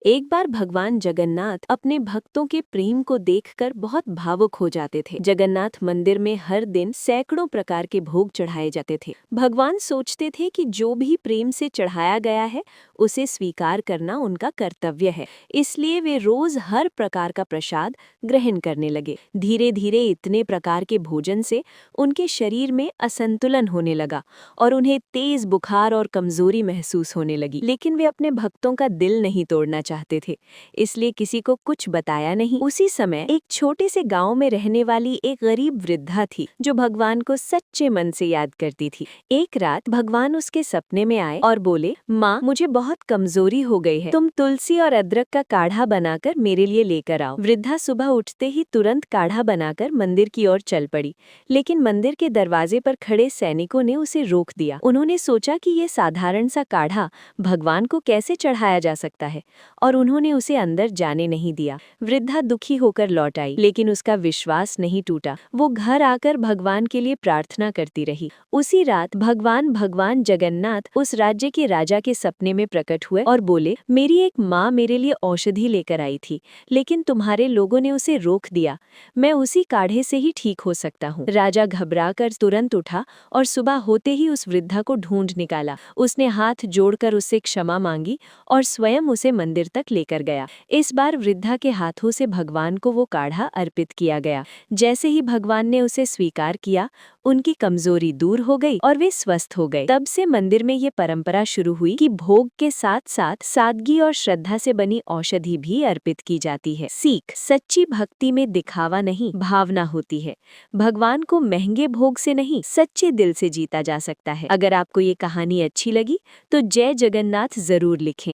एक बार भगवान जगन्नाथ अपने भक्तों के प्रेम को देखकर बहुत भावुक हो जाते थे। जगन्नाथ मंदिर में हर दिन सैकड़ों प्रकार के भोग चढ़ाए जाते थे। भगवान सोचते थे कि जो भी प्रेम से चढ़ाया गया है उसे स्वीकार करना उनका कर्तव्य है, इसलिए वे रोज हर प्रकार का प्रसाद ग्रहण करने लगे। धीरे धीरे इतने प्रकार के भोजन से उनके शरीर में असंतुलन होने लगा और उन्हें तेज बुखार और कमजोरी महसूस होने लगी। लेकिन वे अपने भक्तों का दिल नहीं तोड़ना चाहते थे, इसलिए किसी को कुछ बताया नहीं। उसी समय एक छोटे से गांव में रहने वाली एक गरीब वृद्धा थी जो भगवान को सच्चे मन से याद करती थी। एक रात भगवान उसके सपने में आए और बोले, माँ, मुझे बहुत कमजोरी हो गई है, तुम तुलसी और अदरक का काढ़ा बनाकर मेरे लिए लेकर आओ। वृद्धा सुबह उठते ही तुरंत काढ़ा बनाकर मंदिर की ओर चल पड़ी, लेकिन मंदिर के दरवाजे पर खड़े सैनिकों ने उसे रोक दिया। उन्होंने सोचा कि ये साधारण सा काढ़ा भगवान को कैसे चढ़ाया जा सकता है, और उन्होंने उसे अंदर जाने नहीं दिया। वृद्धा दुखी होकर लौट आई, लेकिन उसका विश्वास नहीं टूटा। वो घर आकर भगवान के लिए प्रार्थना करती रही। उसी रात भगवान जगन्नाथ उस राज्य के राजा के सपने में प्रकट हुए और बोले, मेरी एक माँ मेरे लिए औषधि लेकर आई थी, लेकिन तुम्हारे लोगों ने उसे रोक दिया। मैं उसी काढ़े से ही ठीक हो सकता हूँ। राजा घबराकर तुरंत उठा और सुबह होते ही उस वृद्धा को ढूंढ निकाला। उसने हाथ जोड़कर उससे क्षमा मांगी और स्वयं उसे मंदिर तक लेकर गया। इस बार वृद्धा के हाथों से भगवान को वो काढ़ा अर्पित किया गया। जैसे ही भगवान ने उसे स्वीकार किया, उनकी कमजोरी दूर हो गई और वे स्वस्थ हो गए। तब से मंदिर में ये परंपरा शुरू हुई कि भोग के साथ साथ सादगी और श्रद्धा से बनी औषधि भी अर्पित की जाती है। सीख: सच्ची भक्ति में दिखावा नहीं, भावना होती है। भगवान को महंगे भोग से नहीं, सच्चे दिल से जीता जा सकता है। अगर आपको ये कहानी अच्छी लगी तो जय जगन्नाथ जरूर लिखें।